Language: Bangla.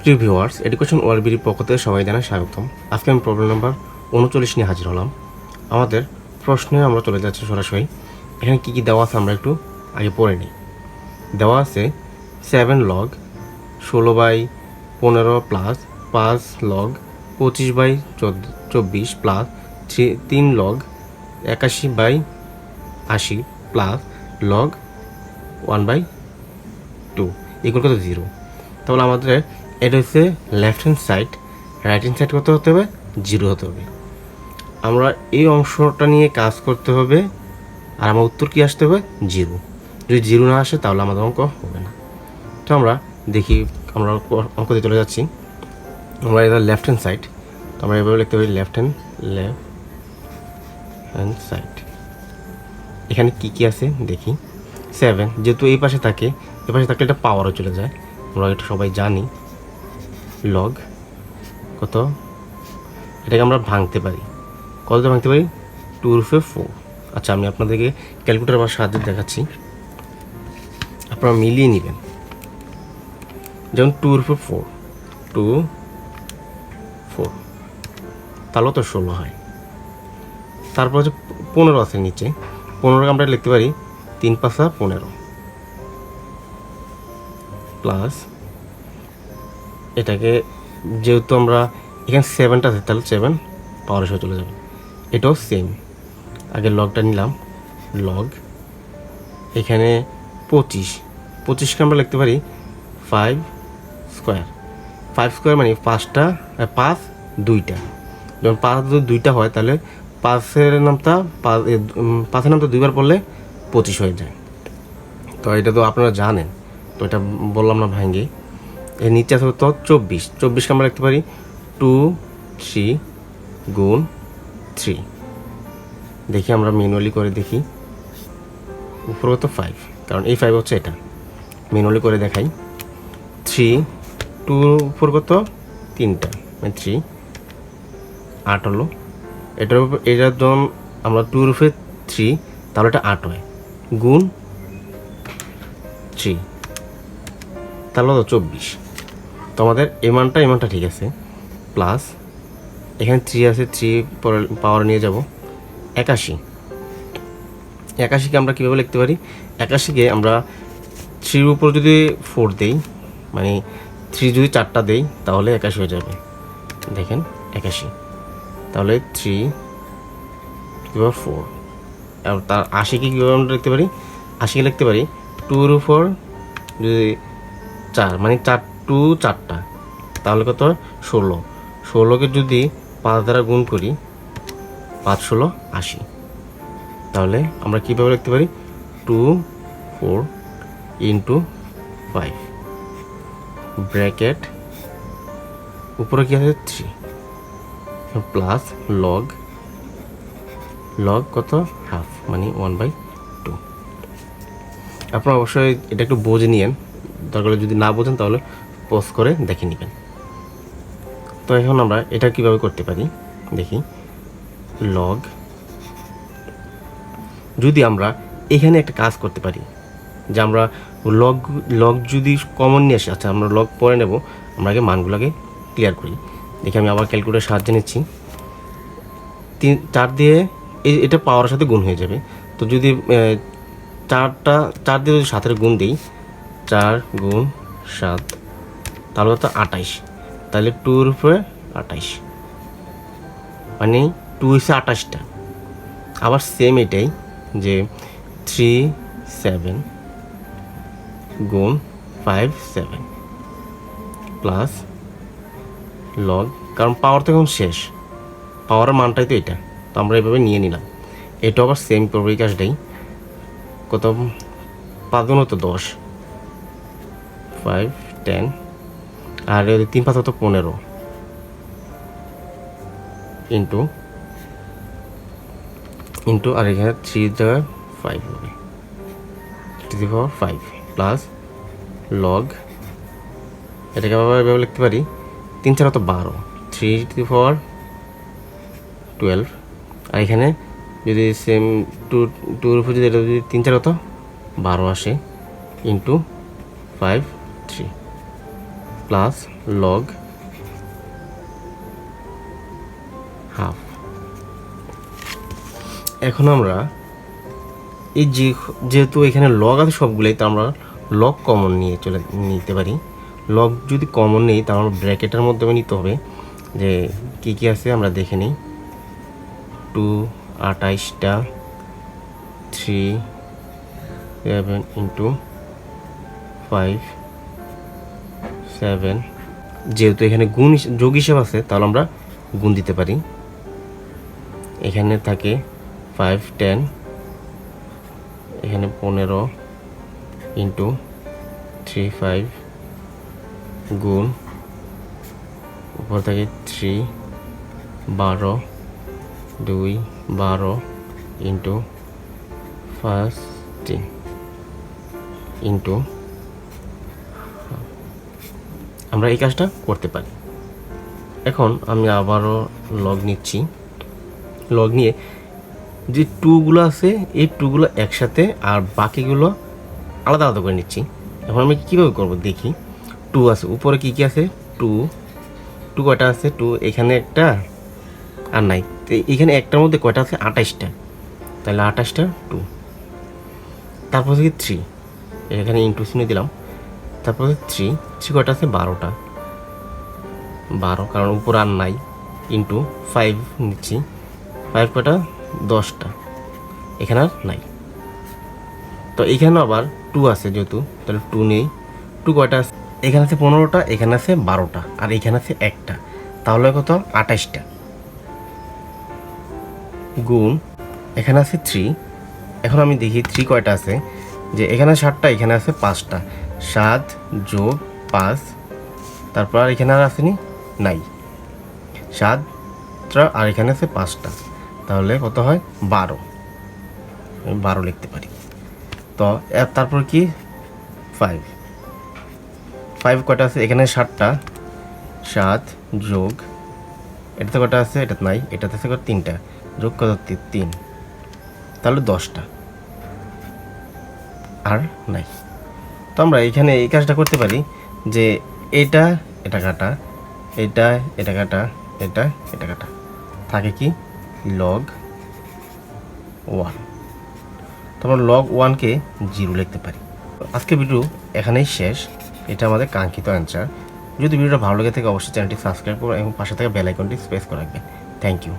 প্রিয় ভিউয়ার্স, এডুকেশন ওয়ার্ল্ডবির পক্ষ থেকে সবাই জানাই স্বাগতম। আজকে আমি প্রবলেম নাম্বার 39 নিয়ে হাজির হলাম। আমাদের প্রশ্নে আমরা চলে যাচ্ছি সরাসরি। এখানে কী কী দেওয়া আছে আমরা একটু আগে পড়ে নিই। দেওয়া আছে 7 log 16/15 plus 5 log 25/24 plus 3 log 81/80 plus log 1/2 এগুলো কত 0। তাহলে আমাদের এটা হচ্ছে left hand side, right hand side কত হতে হবে 0 হতে হবে। আমরা এই অংশটা নিয়ে কাজ করতে হবে, আর আমার উত্তর কী আসতে হবে 0। যদি 0 না আসে তাহলে আমাদের অঙ্ক হবে না। তো আমরা দেখি, আমরা অঙ্ক দিয়ে চলে যাচ্ছি। আমরা এটা লেফট হ্যান্ড সাইড, তো আমরা এভাবে লিখতে পারি লেফট হ্যান্ড সাইড। এখানে কী কী আছে দেখি। 7 যেহেতু এই পাশে থাকে, এই পাশে থাকলে এটা পাওয়ারও চলে যায়, আমরা এটা সবাই জানি। লগ কত, এটাকে আমরা ভাঙতে পারি, কতটা ভাঙতে পারি 2/4। আচ্ছা, আমি আপনাদেরকে ক্যালকুলেটর বা সাহায্যে দেখাচ্ছি, আপনারা মিলিয়ে নেবেন। যেমন 2/4 তাহলে তো 16 হয়। তারপর হচ্ছে 15 আছে নিচে, 15কে আমরা লিখতে পারি 3 × 5 = 15 প্লাস এটাকে, যেহেতু আমরা এখানে 7টা আছে তাহলে 7 পাওয়ার হিসেবে চলে যাবে। এটাও সেম, আগে লগটা নিলাম, লগ এখানে 25কে আমরা লিখতে পারি 5 স্কোয়ার। 5 স্কোয়ার মানে 5 2টা, যখন 5 2টা হয় তাহলে 5-এর নামটা 5-এর নামটা 2বার পড়লে 25 হয়ে যায়। তো এটা তো আপনারা জানেন, তো এটা বললাম না ভাঙ্গে। এর নিচে আছে তো 24কে আমরা লিখতে পারি 2 3 গুণ 3। দেখি আমরা ম্যানুয়ালি করে দেখি। উপরে তো 5, কারণ এই 5 হচ্ছে এটা, ম্যানুয়ালি করে দেখাই। 3 2 উপর কত 3টা মানে 3 8 হলো। এটার উপর এটা যখন আমরা 2/3 তাহলে এটা 8 হয়, গুণ 3 তাহলে তো 24। তো আমাদের এই মানটা ঠিক আছে। প্লাস এখানে 3 আছে, 3 পাওয়ার নিয়ে যাব 81। 81কে আমরা কীভাবে লিখতে পারি, 81কে আমরা 3-র উপর যদি 4 দেই, মানে 3 যদি 4টা দেই তাহলে 81 হয়ে যাবে। দেখেন 81, তাহলে 3/4। আর তার 80কে কীভাবে আমরা লিখতে পারি, 80কে লিখতে পারি 2-র উপর যদি 4, মানে 4টা তাহলে কত 16। 16কে যদি 5 দ্বারা গুণ করি, 5 16 80। তাহলে আমরা কীভাবে লিখতে পারি 24 × 5 ব্র্যাকেট উপরে কী আছে 3 প্লাস লগ কত হাফ মানে 1/2। আপনারা অবশ্যই এটা একটু বুঝে নিয়েন, দরকার যদি না বোঝেন তাহলে পজ করে দেখে নেবেন। তো এখন আমরা এটা কিভাবে করতে পারি দেখি। লগ যদি আমরা এখানে একটা কাজ করতে পারি, যে আমরা লগ যদি কমন নিয়ে আসি। আচ্ছা, আমরা লগ পরে নেব, আমরা আগে মানগুলোকে ক্লিয়ার করি। দেখি আমি আবার ক্যালকুলেটর সাহায্য নিচ্ছি। 4 দিয়ে এটা পাওয়ারের সাথে গুণ হয়ে যাবে। তো যদি 4 দিয়ে যদি 7-এর গুণ দিই, 4 গুণ 7 তাহলে তো 28। তাহলে 2-র উপরে 28 মানে 2 হচ্ছে 28টা। আবার সেম এটাই, যে 3 7 গুণ 5 7 প্লাস লগ, কারণ পাওয়ার তো এখন শেষ, পাওয়ারের মানটাই তো এটা, তো আমরা এভাবে নিয়ে নিলাম। এটা আবার সেম করবো এই কাজটাই। কত 5 গুণ তো 10, 5 10, আর 3 5 তো 15 ইন্টু আর এখানে 3 জায়গায় 5 হবে 3/5 প্লাস লগ, এটাকে আবার এভাবে লিখতে পারি 3 4 তো 12, 3/12। আর এখানে যদি সেম 2-র উপর যদি এটা যদি 3 4 12 আসে, ইন্টু 5 3 প্লাস লগ হাফ। এখন আমরা এই যেহেতু এখানে লগ আছে সবগুলোই, তো আমরা লগ কমন নিতে পারি। লগ যদি কমন নেই তাহলে ব্র্যাকেটের মধ্যে নিতে হবে যে কী কী আছে আমরা দেখে নিই। 2 28টা 3 7 ইন্টু 5 7, যেহেতু এখানে যোগ হিসাব আছে তাহলে আমরা গুণ দিতে পারি। এখানে থাকে 5 10, এখানে 15 ইন্টু 3 5 গুণ উপর থাকে 3 12 2 12 ইন্টু 15 ইন্টু, আমরা এই কাজটা করতে পারি। এখন আমি আবারও লগ নিচ্ছি। লগ নিয়ে যে টুগুলো আছে এই টুগুলো একসাথে আর বাকিগুলো আলাদা আলাদা করে নিচ্ছি। এখন আমি কীভাবে করবো দেখি। 2 আছে উপরে, কী কী আছে 2 কয়টা আছে 2, এখানে একটা আর নাই, তো এখানে একটার মধ্যে কয়টা আছে 28টা, তাহলে 28টা 2। তারপর থেকে 3, এখানে ইন্টু চিহ্ন দিলাম। তারপর 3 কয়টা আছে 12টা, 12 কারণ উপর আর নাই, ইন্টু 5 নিচ্ছি। 5 কয়টা 10টা, এখানে আর নাই। তো এখানে আবার 2 আছে যেহেতু, তাহলে 2 নেই। 2 কয়টা আছে, এখানে আছে 15টা, এখানে আছে 12টা, আর এখানে আছে একটা, তাহলে কত 28টা। গুণ এখানে আছে 3। এখন আমি দেখি 3 কয়টা আছে, যে এখানে 7টা, এখানে আছে 5টা, 7 যোগ 5, তারপর আর এখানে আর আসেনি, নাই 7টা, আর এখানে আছে 5টা, তাহলে কত হয় 12। আমি 12 লিখতে পারি। তো তারপর কি 5 কয়টা আছে, এখানে 7টা, 7 যোগ এটাতে কয়টা আছে, এটাতে নাই, এটাতে আছে 3টা, যোগ কত 3, তাহলে 10টা, আর নাই। তো আমরা এখানে এই কাজটা করতে পারি যে এটা কাটা, এটা কাটা, এটা কাটা, থাকে কি লগ 1। তোমরা লগ 1কে 0 লিখতে পারি। আজকে ভিডিও এখানেই শেষ। এটা আমাদের কাঙ্ক্ষিত অ্যান্সার। যদি ভিডিওটা ভালো লেগে থাকে অবশ্যই চ্যানেলটি সাবস্ক্রাইব করো এবং পাশে থাকা বেল আইকনটি প্রেস করে রাখবেন। Thank you.